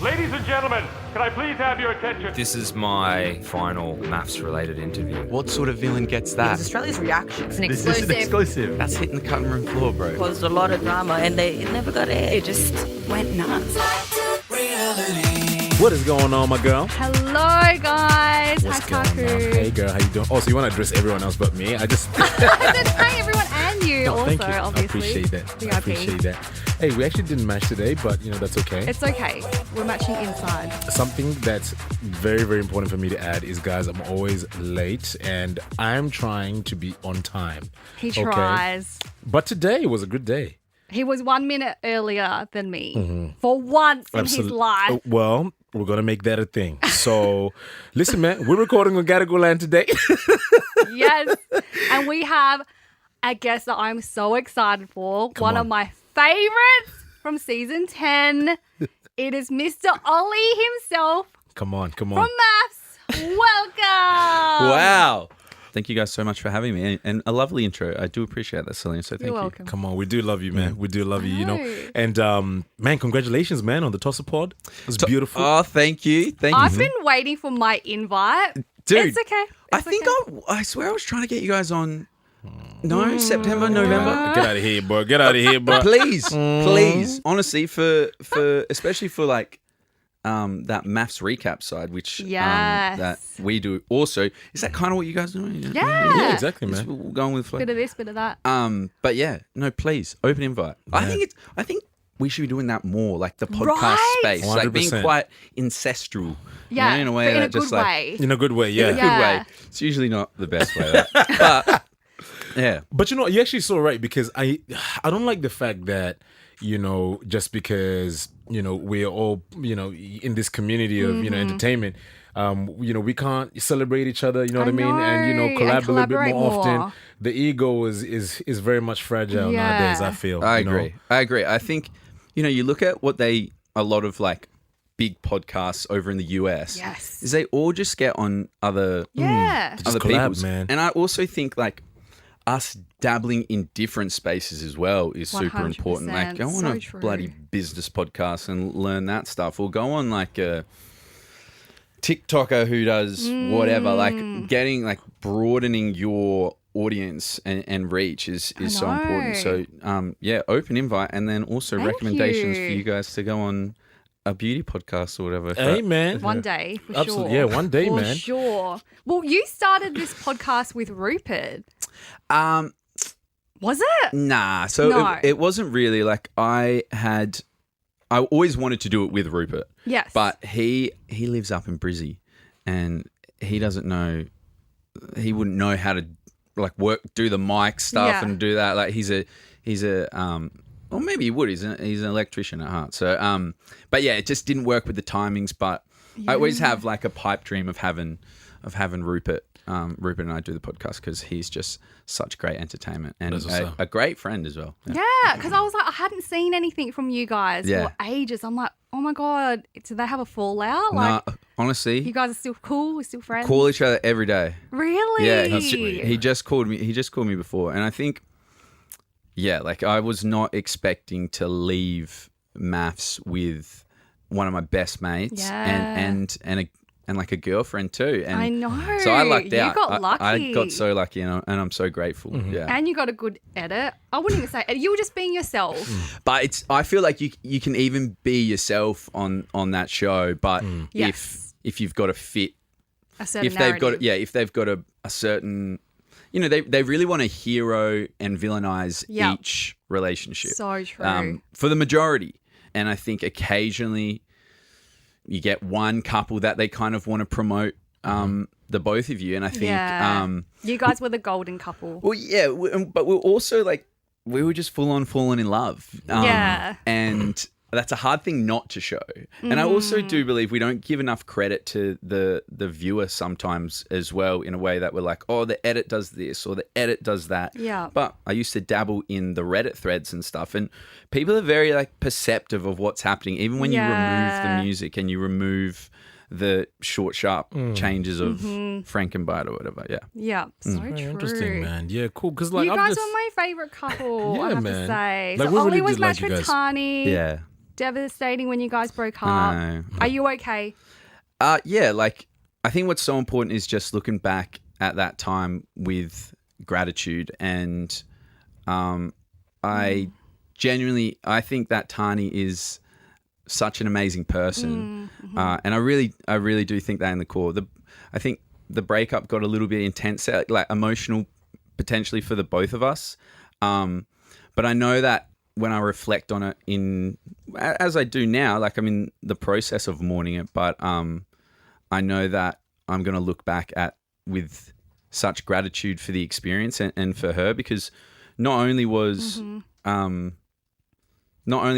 Ladies and gentlemen, can I please have your attention? This is my final MAFS-related interview. What sort of villain gets that? It's Australia's reaction. It's an This exclusive. is an exclusive. That's hitting the cutting room floor, bro. Caused a lot of drama and it never got aired. It just went nuts. What is going on, my girl? Hello, guys. What's Hi, going Taku. on? Hey, girl, how you doing? Oh, so you want to address everyone else but me? I just... I said hi, everyone, and you No, also, thank you. obviously. I appreciate that. VIP. I appreciate that. Hey, we actually didn't match today, but, that's okay. It's okay. We're matching inside. Something that's very, very important for me to add is, guys, I'm always late, and I'm trying to be on time. He tries. But today was a good day. He was 1 minute earlier than me for once in his life. Well, we're going to make that a thing. So, listen, man, we're recording on Gadigal Land today. Yes. And we have a guest that I'm so excited for. One of my favorites from season 10. It is Mr. Ollie himself Come on. from MAFS. Welcome. Wow. Thank you guys so much for having me. And a lovely intro. I do appreciate that, Selina. So thank You're you. welcome. Come on, we do love you, man. We do love you, know. And, man, congratulations, man, on the Tosser pod. It's beautiful. Oh, thank you. Thank you. I've been waiting for my invite. Dude, It's okay. I It's think okay. I swear I was trying to get you guys on. No, September, November. Get out of here, bro. Get out of here, bro. Please. Honestly, for especially for like that MAFS recap side, which Yes. that we do also. Is that kind of what you guys do? Yeah. Yeah, exactly, Just man. going with flow. Bit of this, bit of that. But yeah, no, please open invite. I think we should be doing that more, like the podcast Right. space, like being 100%. quite ancestral. Yeah, in a way but in that a good just like way. In a good way, yeah. in a good Yeah. way. It's usually not the best way, but yeah. But you actually so right, because I don't like the fact that, just because, we're all, in this community of, entertainment, we can't celebrate each other, you know what I mean? And, know, collab and a little bit collaborate more often. more. The ego is very much fragile Yeah. nowadays, I feel. I you know? agree. I agree. I think, you look at what a lot of like big podcasts over in the US, Yes. is they all just get on other Yeah. Just other collab, people's. man. And I also think like us dabbling in different spaces as well is super important. Like go on so a true. bloody business podcast and learn that stuff, or go on like a TikToker who does whatever. Like broadening your audience and reach is so important. So open invite, and then also Thank recommendations you. for you guys to go on a beauty podcast or whatever. Hey, man. One day, for Absolutely. sure. Yeah, one day, for man. sure. Well, you started this podcast with Rupert. Was it? Nah, so No. it wasn't really like I always wanted to do it with Rupert. Yes. But he lives up in Brizzy, and he doesn't know, he wouldn't know how to like do the mic stuff Yeah. and do that. Like he's a well, maybe he would. He's an electrician at heart. So but yeah, it just didn't work with the timings. But I always have like a pipe dream of having Rupert. Rupert and I do the podcast because he's just such great entertainment and That's what's up. a great friend as well. Yeah, because I was like, I hadn't seen anything from you guys for ages. I'm like, oh my God, do they have a fallout? Like, No, honestly, you guys are still cool? We're still friends? call each other every day. Really? Yeah, he just called me. He just called me before, and I think, like I was not expecting to leave MAFS with one of my best mates, and like a girlfriend too. And I know. So I lucked out. You got lucky. I got so lucky, and I'm so grateful. Yeah. And you got a good edit. I wouldn't even say edit. You were just being yourself. But I feel like you can even be yourself on that show, but Yes. if you've got to fit, A certain if they've got narrative. if they've got a certain, they really want to hero and villainize Yep. each relationship. So true. For the majority, and I think occasionally you get one couple that they kind of want to promote the both of you, and I think you guys were the golden couple. well, yeah, but we're also like we were just full on falling in love. Yeah. And that's a hard thing not to show. And I also do believe we don't give enough credit to the viewer sometimes as well, in a way that we're like, oh, the edit does this or the edit does that. Yeah. But I used to dabble in the Reddit threads and stuff, and people are very like perceptive of what's happening, even when you remove the music and you remove the short, sharp changes of Frankenbite or whatever. Yeah. Yeah, so Very true. interesting, man. Yeah, cool. Because You guys were my favourite couple, Yeah, I have man. to say. Like, so we Ollie really was did like matched you with guys. Tahnee. Yeah. devastating when you guys broke up. I know. Are you okay? Yeah, like I think what's so important is just looking back at that time with gratitude, and I think that Tahnee is such an amazing person, and I really do think that in the core. I think the breakup got a little bit intense, like emotional, potentially for the both of us. But I know that when I reflect on it, as I do now, like I'm in the process of mourning it, but I know that I'm going to look back at with such gratitude for the experience and for her, because not only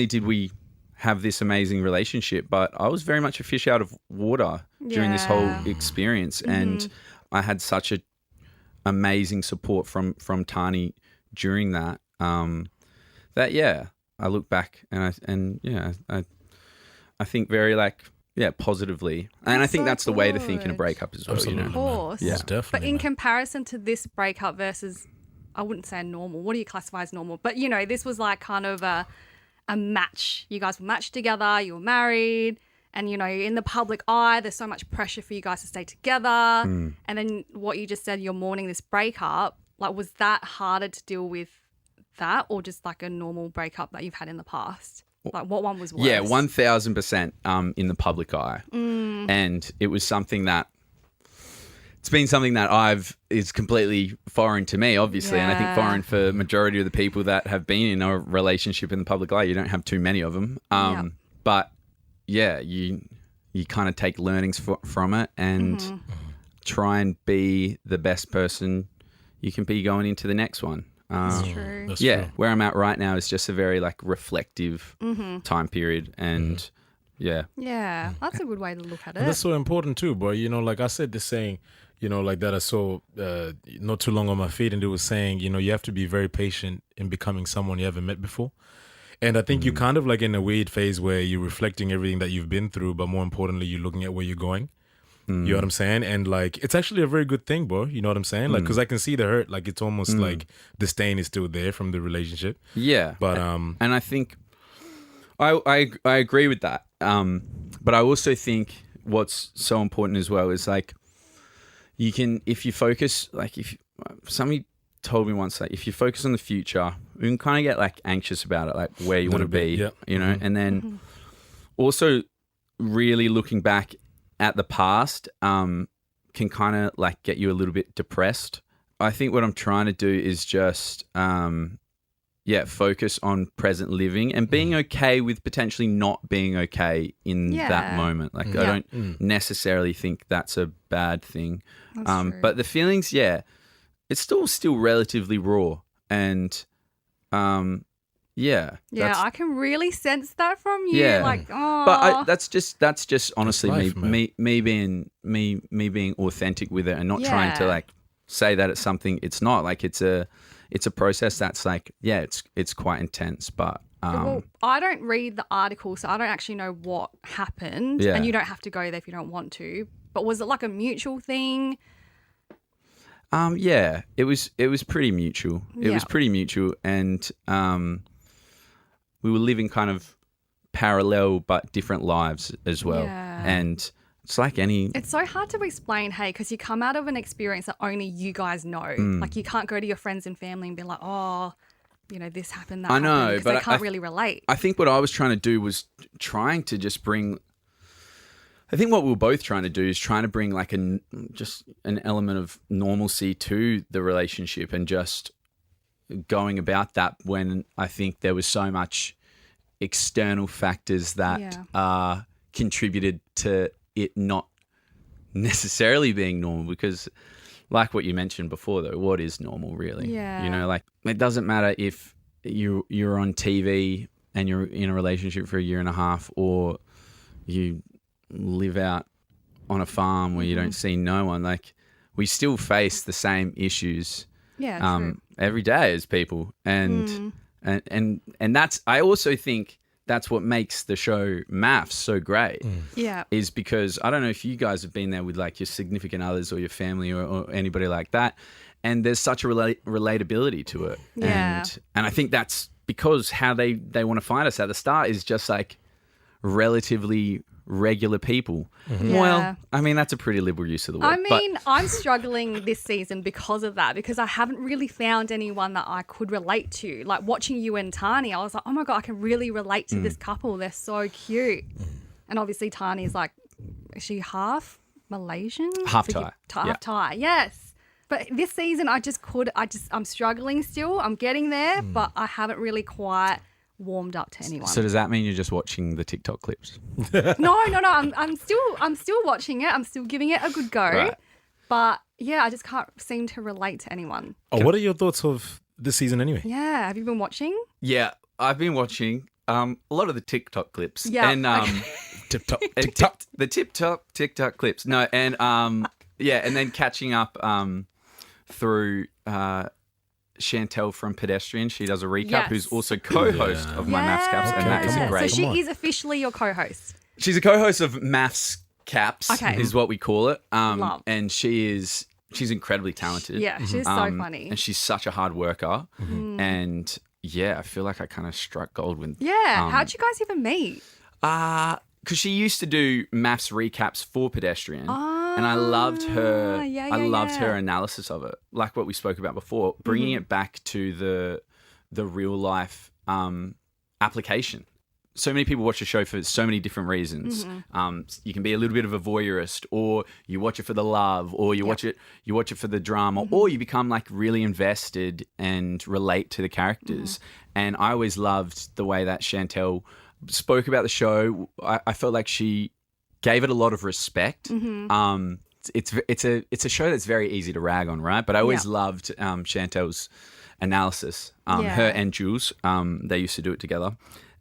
did we have this amazing relationship, but I was very much a fish out of water during this whole experience, and I had such a amazing support from Tahnee during that. I look back and I think very positively, and I think that's the way to think in a breakup as well. Absolutely, Of course. Yeah, definitely. But in comparison to this breakup versus, I wouldn't say normal. What do you classify as normal? But, this was like kind of a match. You guys were matched together. You were married. And, in the public eye, there's so much pressure for you guys to stay together. And then what you just said, you're mourning this breakup. Like, was that harder to deal with that, or just like a normal breakup that you've had in the past? Like, what one was worse? Yeah, 1,000% in the public eye. And it was something that, it's been something that is completely foreign to me, obviously. And I think foreign for majority of the people that have been in a relationship in the public eye. You don't have too many of them. But yeah, you kind of take learnings from it and try and be the best person you can be going into the next one. That's true. That's yeah, true. where I'm at right now is just a very reflective time period, and yeah, that's a good way to look at And it. that's so important too, bro. Like I said this saying, that I saw not too long on my feed, and it was saying, you have to be very patient in becoming someone you haven't met before. And I think you're kind of like in a weird phase where you're reflecting everything that you've been through, but more importantly, you're looking at where you're going. You know what I'm saying? And it's actually a very good thing, bro. You know what I'm saying? Because I can see the hurt. It's almost like the stain is still there from the relationship. Yeah. But and I think I agree with that. But I also think what's so important as well is you can, if you focus, if somebody told me once that if you focus on the future, you can kind of get anxious about it, where you want to be, and then also really looking back at the past can kind of get you a little bit depressed. I think what I'm trying to do is just focus on present living and being okay with potentially not being okay in that moment. I don't necessarily think that's a bad thing. True. But the feelings, it's still relatively raw, and I can really sense that from you. Yeah. Oh. But that's just honestly life, me being authentic with it and not trying to say that it's something it's not. It's a process that's it's quite intense. But well, I don't read the article, so I don't actually know what happened. Yeah. And you don't have to go there if you don't want to. But was it a mutual thing? It was pretty mutual. It was pretty mutual, and we were living kind of parallel but different lives as well. Yeah. And it's like any... It's so hard to explain, hey, because you come out of an experience that only you guys know. You can't go to your friends and family and be like, oh, this happened, that I happened. know, because but they can't really relate. I think what I was trying to do was trying to just bring... I think what we were both trying to do is trying to bring just an element of normalcy to the relationship, and just going about that when I think there was so much external factors that contributed to it not necessarily being normal. Because like what you mentioned before, though, what is normal really? Yeah. It doesn't matter if you're on TV and you're in a relationship for a year and a half, or you live out on a farm where you don't see no one. We still face the same issues every day as people, and that's, I also think that's what makes the show MAFS so great. Is because I don't know if you guys have been there with your significant others or your family or anybody like that, and there's such a relatability to it. And I think that's because how they want to find us at the start is just relatively regular people. Yeah. Well, I mean, that's a pretty liberal use of the word. I mean, I'm struggling this season because of that, because I haven't really found anyone that I could relate to. Like watching you and Tahnee, I was like, oh my God, I can really relate to this couple. They're so cute. And obviously Tahnee is like, is she half Malaysian? Half Thai. Half Yeah. Thai, yes. But this season I'm struggling still. I'm getting there, but I haven't really quite warmed up to anyone. So does that mean you're just watching the TikTok clips? No. I'm still watching it. I'm still giving it a good go. Right. But yeah, I just can't seem to relate to anyone. Oh, what are your thoughts of this season anyway? Yeah. Have you been watching? Yeah, I've been watching a lot of the TikTok clips. Yeah, And Tip top, and tip top. the TikTok clips. No, and yeah, and then catching up through Chantel from Pedestrian. She does a recap, Yes. who's also co-host of my MAFS Caps, and that is come on. great. So she Come on. is officially your co-host. She's a co-host of MAFS Caps, Okay. is what we call it. Love. And she's incredibly talented. Yeah, she's so funny. And she's such a hard worker. And yeah, I feel like I kind of struck gold with. Yeah. How'd you guys even meet? Because she used to do MAFS recaps for Pedestrian, and I loved her. yeah, I loved yeah. her analysis of it, like what we spoke about before, bringing it back to the real life application. So many people watch a show for so many different reasons. You can be a little bit of a voyeurist, or you watch it for the love, or you watch it for the drama, or you become like really invested and relate to the characters. And I always loved the way that Chantel spoke about the show. I felt like she gave it a lot of respect. It's a show that's very easy to rag on, right? But I always loved Chantel's analysis. Her and Jules, they used to do it together.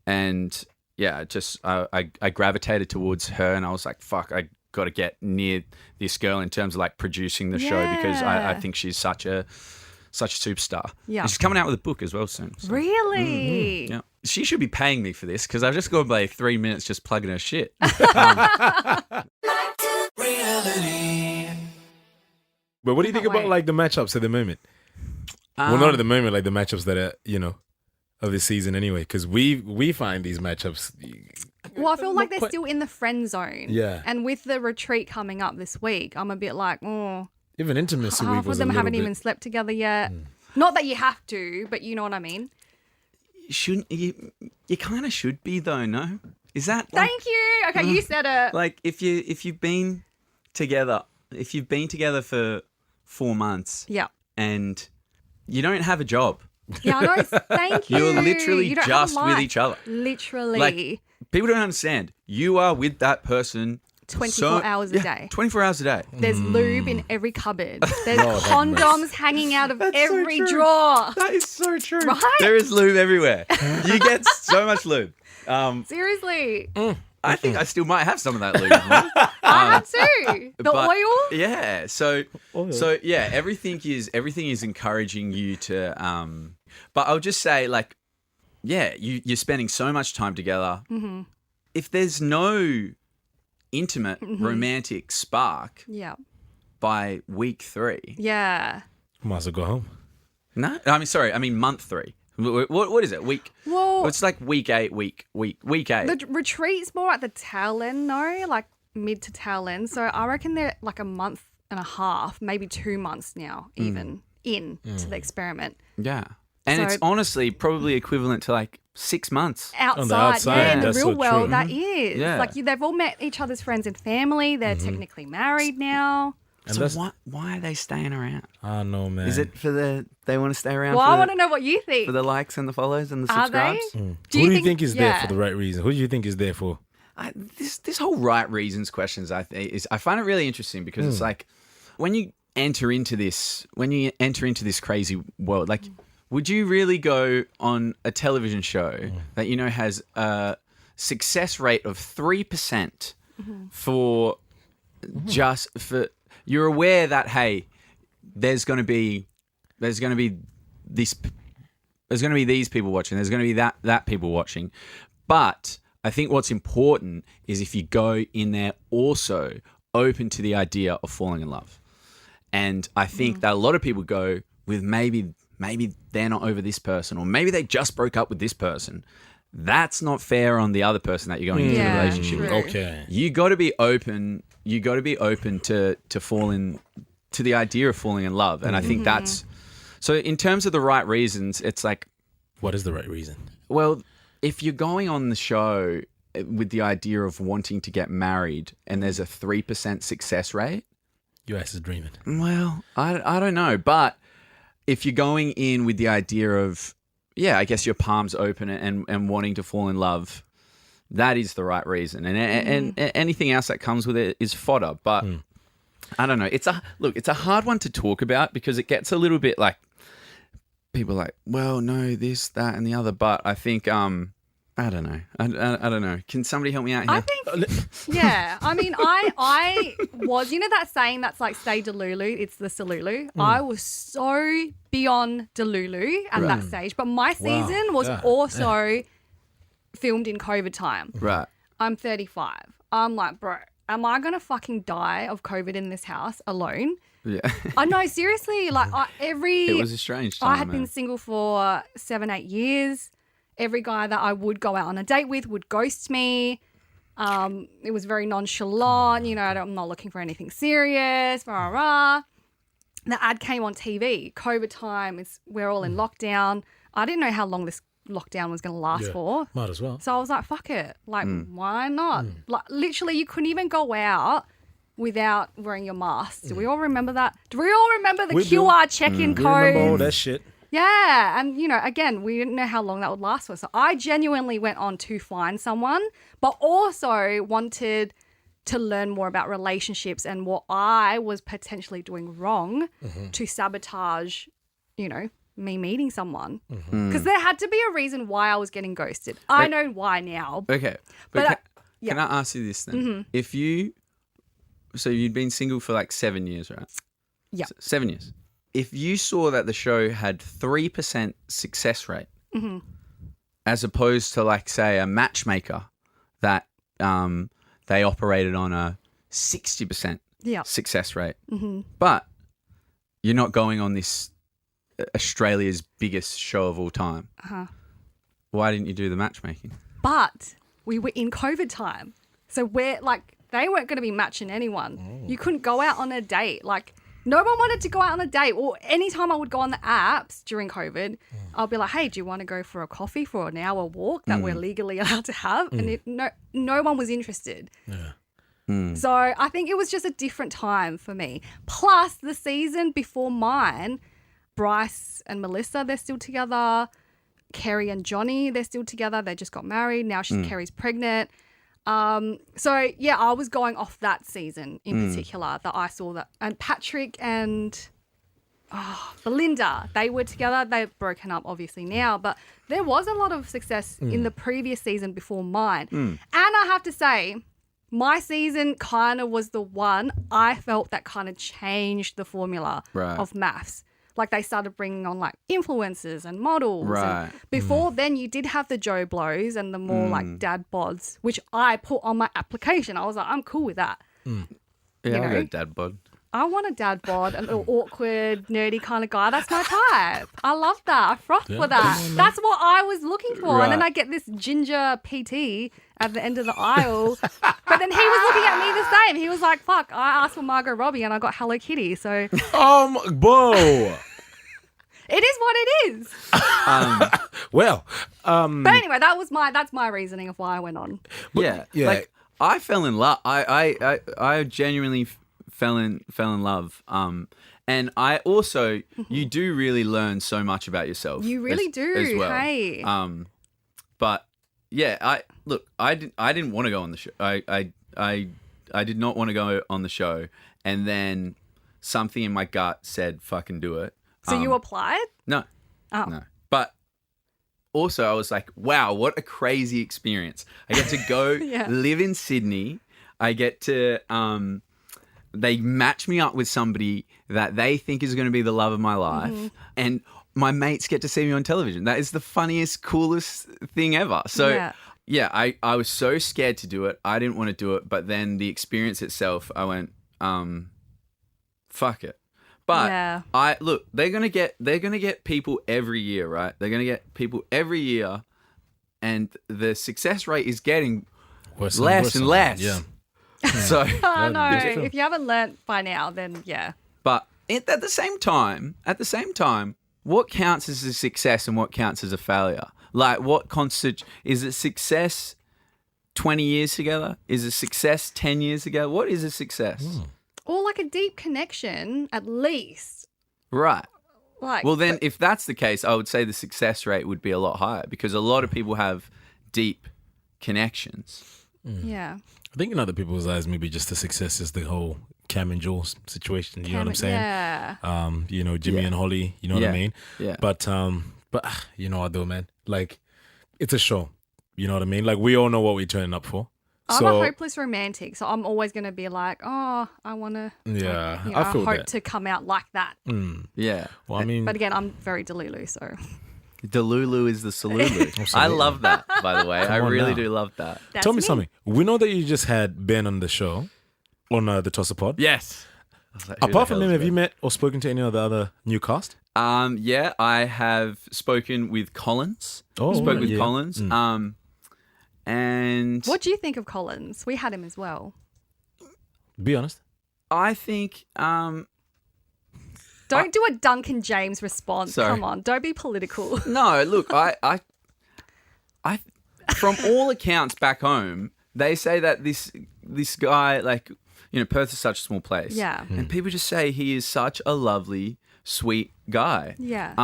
And yeah, just I gravitated towards her, and I was like, fuck, I got to get near this girl in terms of like producing the show, because I think she's such a superstar. Yeah. And she's coming out with a book as well soon. So. Really? Yeah. She should be paying me for this, because I've just gone by 3 minutes just plugging her shit. But what do you think about like the matchups at the moment? Well, not at the moment, like the matchups that are, of this season anyway, because we find these matchups. Well, I feel like they're still in the friend zone. Yeah. And with the retreat coming up this week, I'm a bit like, Even intimacy week half was of them a haven't little even bit. slept together yet. Not that you have to, but you know what I mean. Shouldn't you? You kind of should be though. No, is that? Like, Thank you. Okay, you said it. like if you've been together for 4 months, Yeah. and you don't have a job. Yeah, I know. Thank you. You're literally You don't have a just with life. each other. Literally. Like, people don't understand. You are with that person 24 hours a day. 24 hours a day. There's lube in every cupboard. There's Lord have condoms hanging out of every drawer. That is so true. Right? There is lube everywhere. You get so much lube. Seriously. I think I still might have some of that lube. Right? I have too. The But- oil? Yeah. So yeah, everything is encouraging you to. But I'll just say, like, yeah, you're spending so much time together. Mm-hmm. If there's no intimate romantic spark Yeah. by week 3, Yeah. Might as well go home. no, I mean month 3. What is it? Week? Well, It's like week 8. Week 8. the retreat's more at the tail end, no? Like mid to tail end. So I reckon they're like a month and a half, maybe 2 months now, even to the experiment. Yeah. And So- it's honestly probably equivalent to like 6 months. Outside, yeah, in the that's real so world, true. that is. Yeah. Like they've all met each other's friends and family. They're technically married now. And So that's, why are they staying around? I know, man. Is it for they want to stay around Well, for, I want to know what you think. for the likes and the follows and the Are they? subscribes? Who Do do you you think is there yeah. for the right reason? Who do you think is there for? This whole right reasons questions I find it really interesting, because it's like when you enter into this crazy world, like would you really go on a television show that has a success rate of 3% for just for you're aware that hey, there's going to be these people watching, there's going to be that people watching, but I think what's important is if you go in there also open to the idea of falling in love. And I think that a lot of people go with maybe they're not over this person, or maybe they just broke up with this person. that's not fair on the other person that you're going into Yeah, a relationship with. true. Okay. You got to be open. You got to be open to falling to the idea of falling in love, and I think that's so. In terms of the right reasons, it's like, What is the right reason? well, if you're going on the show with the idea of wanting to get married, and there's a 3% success rate, Your ass is dreaming. well, I don't know, but if you're going in with the idea of, yeah, I guess your palms open and wanting to fall in love, that is the right reason. And anything else that comes with it is fodder. But I don't know. It's a hard one to talk about because it gets a little bit like people are like, well, no, this, that, and the other. But I think I don't know. I don't know. Can somebody help me out here? I think, yeah. I mean, I was, you know that saying that's like, stay Delulu, it's the Salulu. I was so beyond Delulu at that stage. But my season was also filmed in COVID time. Right. I'm 35. I'm like, bro, am I going to fucking die of COVID in this house alone? Yeah. I know, seriously. Like, It was a strange time. I had been single for 7-8 years. Every guy that I would go out on a date with would ghost me. It was very nonchalant. You know, I'm not looking for anything serious. Rah, rah. The ad came on TV. COVID time. We're all in lockdown. I didn't know how long this lockdown was going to last for. Might as well. So I was like, fuck it. Like, why not? Like, literally, you couldn't even go out without wearing your mask. Do we all remember that? Do we all remember the We do. QR check-in We remember all code? that shit. Yeah. And, you know, again, we didn't know how long that would last for. So I genuinely went on to find someone, but also wanted to learn more about relationships and what I was potentially doing wrong to sabotage, you know, me meeting someone. Because there had to be a reason why I was getting ghosted. I know why now. Okay. But can I ask you this then? If so you'd been single for like 7 years, right? Yeah. 7 years. If you saw that the show had 3% success rate, as opposed to like, say, a matchmaker that they operated on a 60% Yeah. success rate, but you're not going on this Australia's biggest show of all time. Why didn't you do the matchmaking? But we were in COVID time. So we're like, they weren't going to be matching anyone. You couldn't go out on a date. Like, no one wanted to go out on a date. Or anytime I would go on the apps during COVID, I'll be like, hey, do you want to go for a coffee for an hour walk that we're legally allowed to have? And no one was interested. So I think it was just a different time for me. Plus, the season before mine, Bryce and Melissa, they're still together. Kerry and Johnny, they're still together. They just got married. Now Kerry's pregnant. So yeah, I was going off that season in particular that I saw that. And Patrick and Belinda, they were together. They've broken up obviously now, but there was a lot of success in the previous season before mine. And I have to say, my season kind of was the one I felt that kind of changed the formula of MAFS. Like, they started bringing on like influencers and models. Right. And before then, you did have the Joe Blows and the more like dad bods, which I put on my application. I was like, I'm cool with that. Yeah, You I'll know? go dad bod. I want a dad bod, a little awkward, nerdy kind of guy. That's my type. I love that. I froth for that. That's what I was looking for. And then Right. I get this ginger PT at the end of the aisle. But then he was looking at me the same. He was like, fuck, I asked for Margot Robbie and I got Hello Kitty. So Whoa. it is what it is. Well, But anyway, that's my reasoning of why I went on. Yeah. Like, I fell in love. I genuinely fell in love. And I also, you do really learn so much about yourself. You really do. as well. Hey. But yeah, I didn't want to go on the show. I did not want to go on the show, and then something in my gut said, "Fucking do it." So you applied? No. Oh. No. But also, I was like, wow, what a crazy experience. I get to go Yeah. live in Sydney. I get to, they match me up with somebody that they think is going to be the love of my life. And my mates get to see me on television. That is the funniest, coolest thing ever. So, yeah, I was so scared to do it. I didn't want to do it. But then the experience itself, I went, fuck it. But they're gonna get people every year, right? They're gonna get people every year and the success rate is getting Worse less and less. Yeah. So, Oh no! Yeah. If you haven't learnt by now, then yeah. but at the same time, what counts as a success and what counts as a failure? Like, what constitutes? Is it success 20 years together? Is it success 10 years ago? What is a success? Or like a deep connection, at least. Right. Like, Well, then, if that's the case, I would say the success rate would be a lot higher because a lot of people have deep connections. yeah. I think in other people's eyes, maybe just the success is the whole Cam and Jules situation. You know what I'm saying? Yeah. You know, Jimmy and Holly. You know what I mean? Yeah. But you know what though, man? Like, it's a show. You know what I mean? Like, we all know what we're turning up for. I'm a hopeless romantic, so I'm always going to be like, oh, I want to. Yeah, I I feel hope that. to come out like that. Yeah. Well, I mean, But again, I'm very delulu, so Delulu is the Salulu. I love that, by the way. I on really now. do love that. that's tell me something. We know that you just had Ben on the show, on the Tosser Pod. Yes. Apart from him, have you met or spoken to any of the other new cast? Yeah, I have spoken with Collins. Oh, Spoke with yeah. Collins. And What do you think of Collins? We had him as well. Be honest. I think Don't do a Duncan James response. Sorry. Come on, don't be political. no, look, I from all accounts back home, they say that this guy, like, you know, Perth is such a small place. Yeah. And people just say he is such a lovely, sweet guy. Yeah.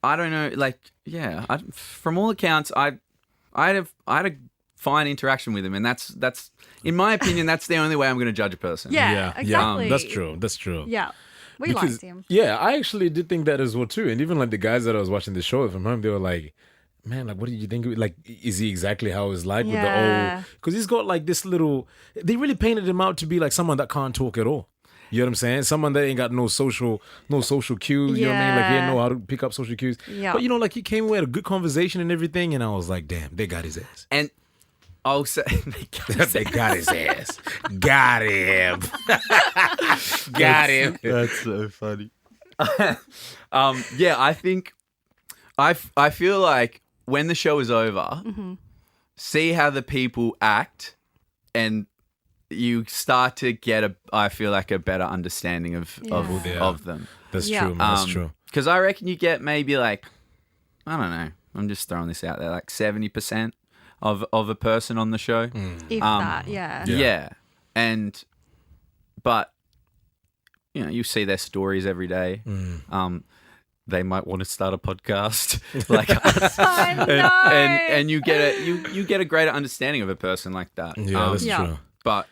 I don't know, like, yeah. From all accounts, I had a fine interaction with him, and that's in my opinion, that's the only way I'm going to judge a person. Yeah, exactly. That's true. That's true. Yeah. We Because, liked him. yeah, I actually did think that as well too. And even like the guys that I was watching the show from home, they were like, "Man, like, what did you think? Like, is he exactly how he's like with the Yeah. old?" Because he's got like this little. They really painted him out to be like someone that can't talk at all. You know what I'm saying? Someone that ain't got no social cues. You know what I mean? Like, he didn't know how to pick up social cues. Yeah. But you know, like, he came away had a good conversation and everything, and I was like, "Damn, they got his ass." And I'll say They got his ass. Got him. Got him. That's so funny. Yeah, I think I feel like when the show is over, see how the people act, and you start to get I feel like a better understanding of them. That's Yeah. true. Man. That's true. Because I reckon you get maybe like, I don't know, I'm just throwing this out there, like 70% of a person on the show. If that, yeah. Yeah. But, you know, you see their stories every day. They might want to start a podcast like us. I know. And you get a greater understanding of a person like that. Yeah, that's Yeah. true. But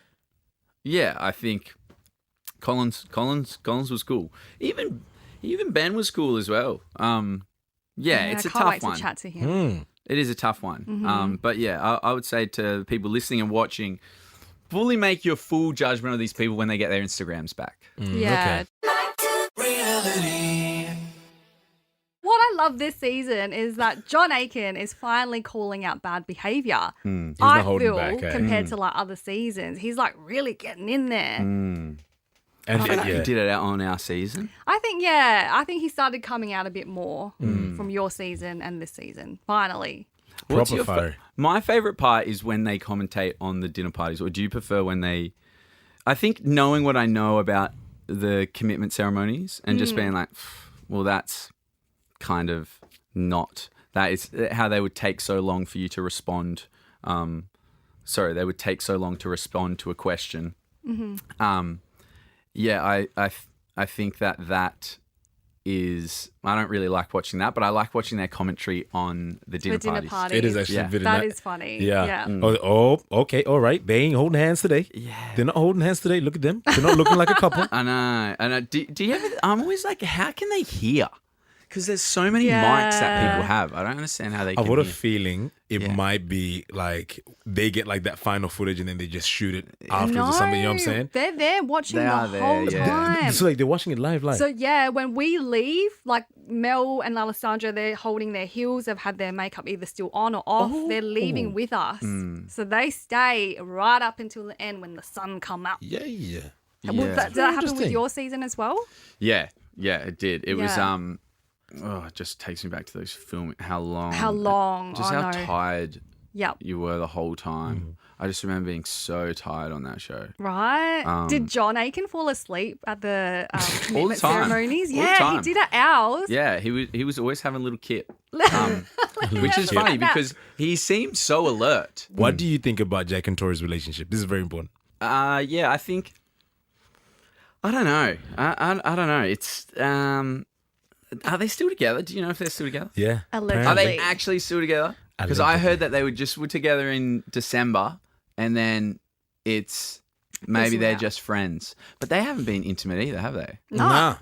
yeah, I think Collins was cool. Even Ben was cool as well. Yeah, it's a I can't tough wait one. to chat to him. It is a tough one. But yeah, I would say to people listening and watching, fully make your full judgment of these people when they get their Instagrams back. Yeah. What I love this season is that John Aiken is finally calling out bad behaviour. He's I not holding feel back. compared to like other seasons, he's like really getting in there. And I think yeah. he did it out on our season. I think he started coming out a bit more from your season and this season. Finally. What's Proper your fire. My favourite part is when they commentate on the dinner parties, or do you prefer when they... I think knowing what I know about the commitment ceremonies and just being like, well, that's kind of not... That is how they would take so long for you to respond. They would take so long to respond to a question. Yeah, I think that is... I don't really like watching that, but I like watching their commentary on the dinner parties. It is actually Yeah. very That nice. is funny. Yeah. Oh, okay. All right. They ain't holding hands today. Yeah. They're not holding hands today. Look at them. They're not looking like a couple. I know. And do you ever... I'm always like, how can they hear? Because there's so many mics that people have. I don't understand how they can I've got a hear. feeling it might be like they get like that final footage and then they just shoot it afterwards or something. You know what I'm saying? They're there watching They the are there, whole yeah. time. So like they're watching it live. So yeah, when we leave, like Mel and Alessandra, they're holding their heels. They've had their makeup either still on or off. They're leaving with us, so they stay right up until the end when the sun come up. yeah. Did that happen with Interesting. your season as well? Yeah, it did. It was Yeah. Oh, it just takes me back to those filming. How long? Just I how know. tired Yep. you were the whole time. I just remember being so tired on that show. Right? Did John Aiken fall asleep at the commitment time. ceremonies? All the Yeah, he time. did at ours. Yeah, he was always having a little kip, which is funny because he seemed so alert. What do you think about Jack and Tori's relationship? This is very important. Yeah, I think I don't know. I don't know. It's are they still together? Do you know if they're still together? Yeah. Allegedly. Are they Really? actually still together? Because I heard that they were together in December, and then it's maybe Fizzled they're out. just friends. But they haven't been intimate either, have they? No. Nah.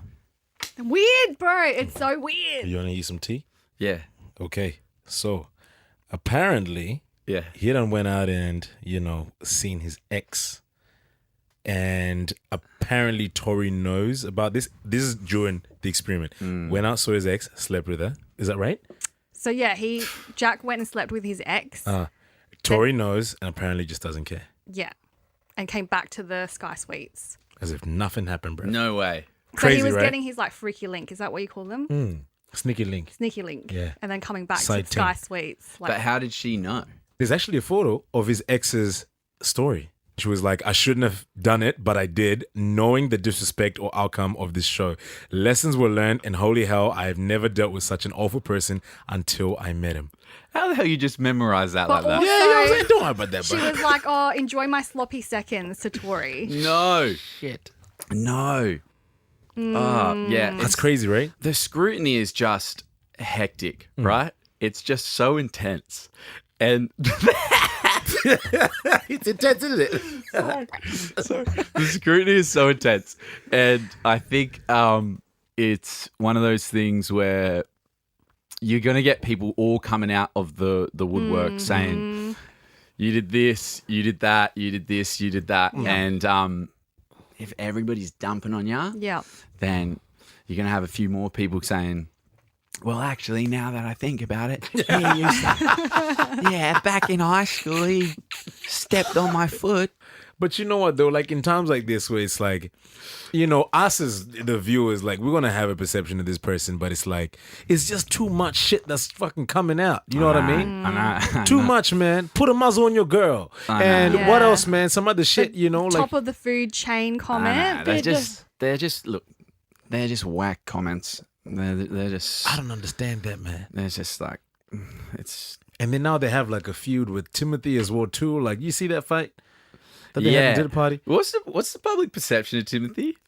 Weird, bro. It's so weird. You want to eat some tea? Yeah. Okay. So, apparently, Yeah. he done went out and, seen his ex. And apparently Tori knows about this. This is during the experiment. Went out, saw his ex, slept with her. Is that right? So yeah, Jack went and slept with his ex. Tori knows and apparently just doesn't care. Yeah. And came back to the Sky Suites. As if nothing happened, bro. No way. Crazy, so he was right? getting his like freaky link. Is that what you call them? Sneaky link. Sneaky link. Yeah. And then coming back Side to the Sky ting. Suites. But how did she know? There's actually a photo of his ex's story. She was like, I shouldn't have done it, but I did, knowing the disrespect or outcome of this show. Lessons were learned, and holy hell, I have never dealt with such an awful person until I met him. How the hell you just memorize that But like that? also- Yeah, you know what I'm saying? Don't worry about that, she bro. was like, oh, enjoy my sloppy seconds to Tori. No. Shit. No. Yeah. That's crazy, right? The scrutiny is just hectic, right? It's just so intense. And It's intense, isn't it? the scrutiny is so intense. And I think it's one of those things where you're going to get people all coming out of the woodwork saying, you did this, you did that, you did this, you did that. And if everybody's dumping on you, Yeah. then you're going to have a few more people saying, well, actually, now that I think about it, he used to, yeah, back in high school, he stepped on my foot. But you know what, though? Like, in times like this where it's like, us as the viewers, like, we're going to have a perception of this person, but it's like, it's just too much shit that's fucking coming out. You know what I mean? I know. Too much, man. Put a muzzle on your girl. And Yeah. what else, man? Some other shit, Top of the food chain comment. They're just whack comments. They're just. I don't understand that, man. They're just like, it's. And then now they have like a feud with Timothy as well too. Like, you see that fight that they had at the party? What's the public perception of Timothy?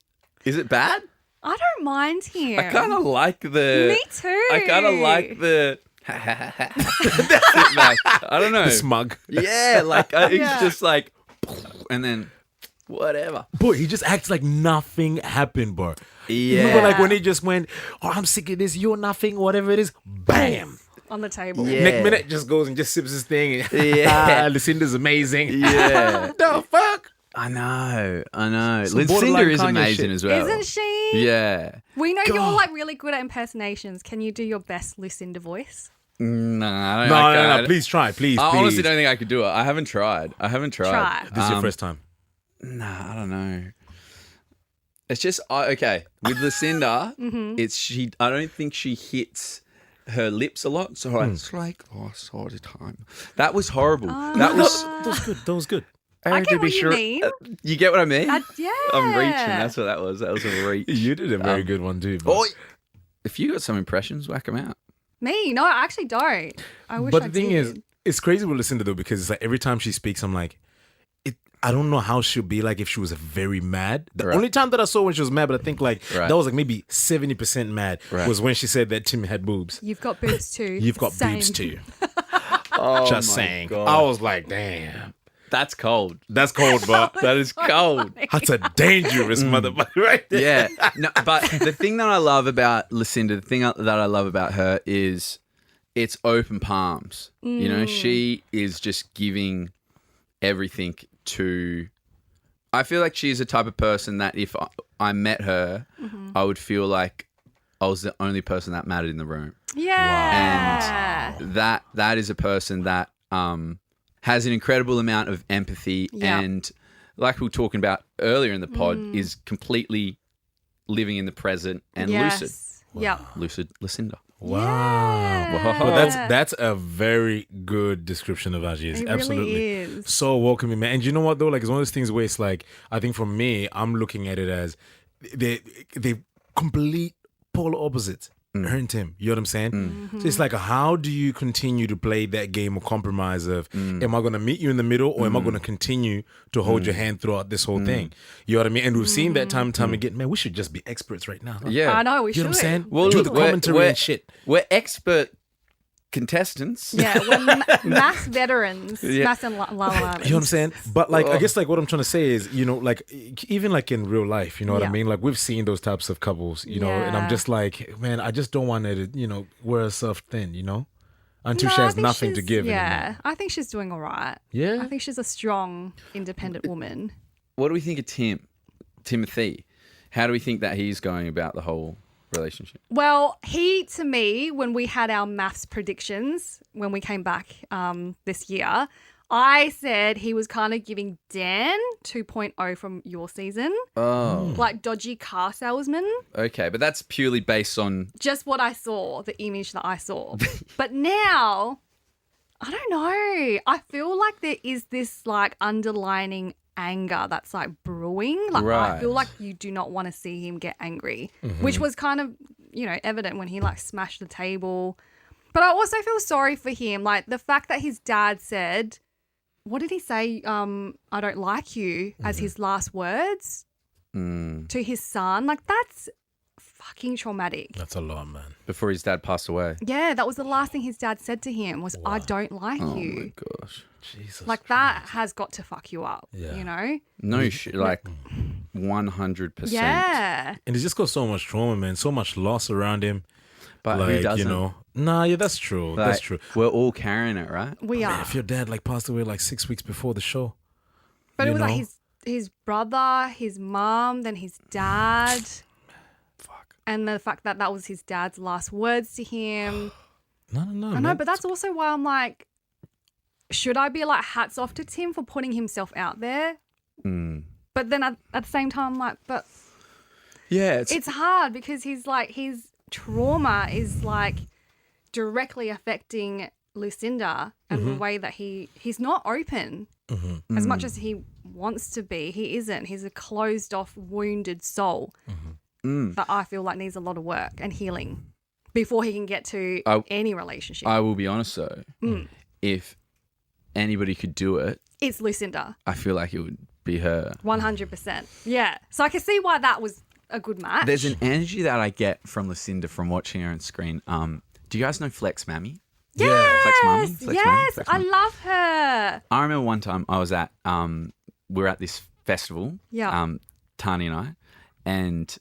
Is it bad? I don't mind him. I kind of like the. Me too. I kind of like the. like, I don't know. The smug. Yeah, like it's Yeah. just like, and then whatever. Boy, he just acts like nothing happened, bro. Yeah. Remember, like when he just went, "Oh, I'm sick of this. You're nothing. Whatever it is." Bam. On the table. Yeah. Next minute, just goes and just sips his thing. And, Yeah. Lucinda's amazing. Yeah. The fuck. I know. Some Lucinda borderline is Kanye amazing shit. as well. Isn't she? Yeah. We know you're like really good at impersonations. Can you do your best Lucinda voice? No, I don't, No. Please try. Please, I please. honestly don't think I could do it. I haven't tried. Try. This is your first time. Nah, I don't know. It's just okay with Lucinda. It's she. I don't think she hits her lips a lot. So it's like all the time. That was horrible. That was. That was good. I get what you mean. You get what I mean? Yeah. I'm reaching. That's what that was. That was a reach. You did a very good one too. But, Oh, if you got some impressions, whack them out. Me? No, I actually don't. I wish but I the thing did. is, it's crazy with Lucinda though, because it's like every time she speaks, I'm like, I don't know how she'll be like if she was very mad. The Right. only time that I saw when she was mad, but I think like Right. that was like maybe 70% mad, Right. was when she said that Tim had boobs. You've got boobs too. You've got Same. boobs too. Oh, Just my saying. God. I was like, damn. That's cold. That's cold, but That is cold. that's a dangerous motherfucker right there. Yeah. No, but the thing that I love about Lucinda, the thing that I love about her is it's open palms. You know, she is just giving everything to. I feel like she's the type of person that if I met her, I would feel like I was the only person that mattered in the room. Yeah. And that is a person that has an incredible amount of empathy Yeah. and, like we were talking about earlier in the pod, is completely living in the present and lucid. Yeah. Lucinda. Wow. Yeah. Well, that's a very good description of how she is. It Absolutely. really is. So welcoming, man. And you know what though? Like it's one of those things where it's like, I think for me, I'm looking at it as they complete polar opposites. Her and Tim. You know what I'm saying? So it's like, how do you continue to play that game of compromise of, am I going to meet you in the middle or am I going to continue to hold your hand throughout this whole thing? You know what I mean? And we've seen that time and time again. Man, we should just be experts right now. Huh? Yeah. I know, we You know should. what I'm saying? Well, Do look, the commentary and shit. We're expert contestants. Yeah, we're mass veterans. Yeah. Mass and la You know what I'm saying? But like, I guess like what I'm trying to say is, you know, like even like in real life, you know what I Yeah. mean? Like we've seen those types of couples, you know, and I'm Yeah. just like, man, I just don't want her to, you know, wear herself thin, you know, until No, she I has think nothing to she's- give Yeah, anymore. I think she's doing all right. Yeah? I think she's a strong, independent woman. What do we think of Timothy? How do we think that he's going about the whole relationship? Well, to me, when we had our maths predictions, when we came back this year, I said he was kind of giving Dan 2.0 from your season, Oh, like dodgy car salesman. okay. But that's purely based on. Just what I saw, the image that I saw. But now, I don't know. I feel like there is this like underlining anger that's like brewing. Like I Right. feel like you do not want to see him get angry, which was kind of, evident when he like smashed the table. But I also feel sorry for him. Like the fact that his dad said, what did he say? I don't like you as his last words to his son. Like that's fucking traumatic. That's a lot, man. Before his dad passed away. Yeah, that was the last thing his dad said to him was, I don't like Oh my you. gosh. Jesus. Like that has got to fuck you up, you know? No shit. Like 100%. Yeah. And he's just got so much trauma, man. So much loss around him. But like, who doesn't? you know. Nah, yeah, that's true. Like, That's true. We're all carrying it, right? We Man, are. if your dad like passed away like 6 weeks before the show. But it you was know? like his brother, his mum, then his dad. Fuck. And the fact that was his dad's last words to him. No, I know, man. but that's also why I'm like, should I be like hats off to Tim for putting himself out there? But then at the same time, I'm like, but Yeah. it's hard because his trauma is like directly affecting Lucinda and the way that he's not open as much as he wants to be. He isn't. He's a closed off, wounded soul that I feel like needs a lot of work and healing before he can get to any relationship. I will be honest though. If anybody could do it, It's Lucinda, I feel like it would be her. 100%. Yeah. So I can see why that was a good match. There's an energy that I get from Lucinda from watching her on screen. Do you guys know Flex Mammy? yes, Flex Mummy? Flex Mummy? yes, Flex I Mummy. love her. I remember one time I was at we were at this festival, Yeah. Tahnee and I, and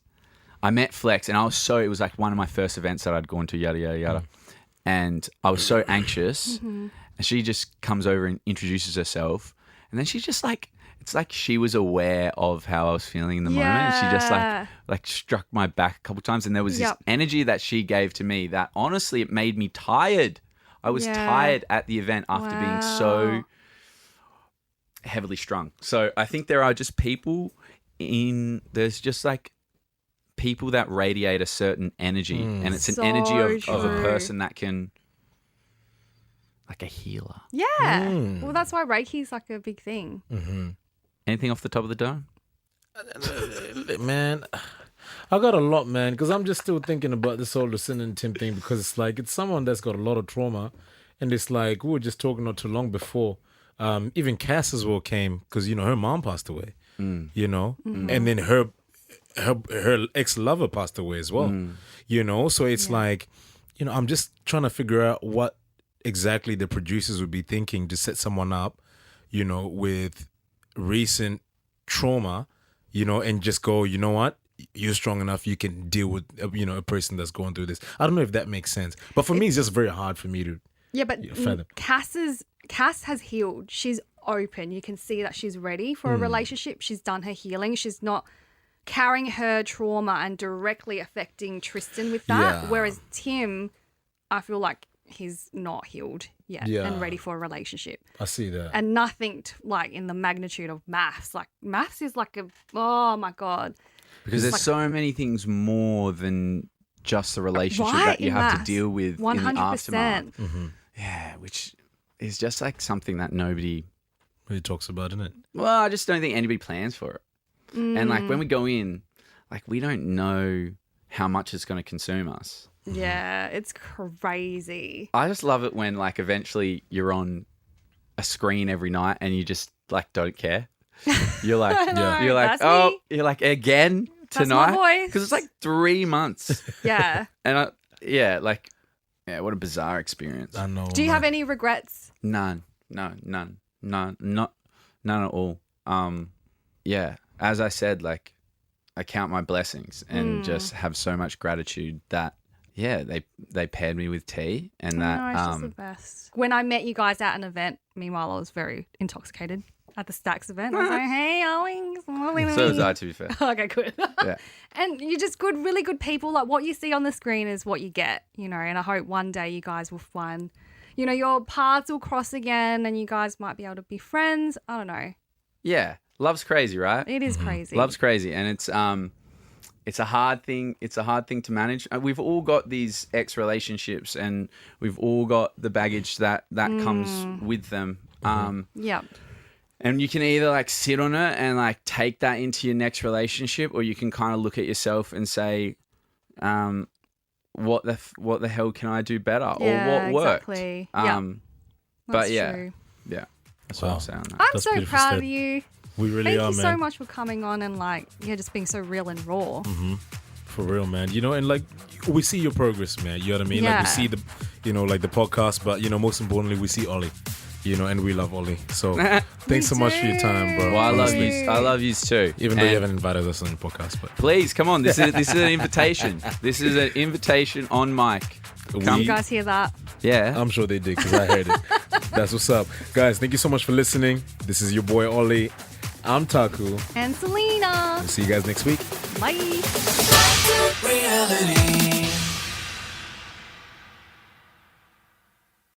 I met Flex, and it was like one of my first events that I'd gone to, yada yada yada, and I was so anxious, and she just comes over and introduces herself, and then she's just like, it's like she was aware of how I was feeling in the moment, and she just like struck my back a couple times, and there was this Yep. energy that she gave to me that honestly it made me tired. I was Yeah. tired at the event after being so Wow. heavily strung. So I think there are just there's just like people that radiate a certain energy, and it's an So energy of a true. person that can, like a healer. Yeah. Well, that's why Reiki's like a big thing. Anything off the top of the dome? Man, I got a lot, man, because I'm just still thinking about this whole Lucinda and Tim thing because it's like it's someone that's got a lot of trauma, and it's like we were just talking not too long before. Even Cass as well came because her mom passed away, you know, and then her ex-lover passed away as well, so it's like, I'm just trying to figure out what exactly the producers would be thinking to set someone up, with recent trauma, and just go, you know what, you're strong enough, you can deal with, a person that's going through this. I don't know if that makes sense, but for me, it's just very hard for me to. Yeah, but fathom. Cass has healed. She's open. You can see that she's ready for a relationship. She's done her healing. She's not carrying her trauma and directly affecting Tristan with that. Yeah. Whereas Tim, I feel like he's not healed yet Yeah. and ready for a relationship. I see that. And nothing like in the magnitude of MAFS. Like MAFS is like oh my God. Because there's so many things more than just the relationship Right, that you in have to MAFS. deal with in the aftermath. 100%. Yeah, which is just like something that nobody. He talks about, isn't it? Well, I just don't think anybody plans for it. And like when we go in, like we don't know how much it's going to consume us. Yeah, it's crazy. I just love it when like eventually you're on a screen every night and you just like don't care. You're like, you're like, that's oh, me. you're like again That's my tonight voice. because it's like 3 months. Yeah. And what a bizarre experience. I know. Do you have any regrets? None at all. Yeah, as I said, like I count my blessings and just have so much gratitude that they paired me with T and that No, it's just the best. When I met you guys at an event, meanwhile I was very intoxicated at the Stacks event. I was like, hey, Ollie. so was I, to be fair. Okay, good. Yeah. And you're just good, really good people. Like what you see on the screen is what you get, you know, and I hope one day you guys will find, you know, your paths will cross again and you guys might be able to be friends. I don't know. Yeah, love's crazy, right? It is crazy. Love's crazy, and it's a hard thing. It's a hard thing to manage. We've all got these ex-relationships, and we've all got the baggage that comes with them. Yeah. And you can either like sit on it and like take that into your next relationship, or you can kind of look at yourself and say, what the hell can I do better, or what worked? Exactly. But true. yeah, that's what I'm saying. On that. I'm That's so beautiful proud said. of you. We really Thank are, you man. so much for coming on and like, just being so real and raw. For real, man. You know, and like we see your progress, man. You know what I mean? Like we Yeah. see the, like the podcast, but most importantly, we see Ollie. And we love Ollie. So thanks so much for your time, bro. Well, I love Honestly. you. I love you too. Even though you And haven't invited us on your podcast, but please come on. This is an invitation. This is an invitation on mic. Come. You guys hear that? Yeah. I'm sure they did because I heard it. That's what's up. Guys, thank you so much for listening. This is your boy Ollie. I'm Taku. And Selina. We'll see you guys next week. Bye.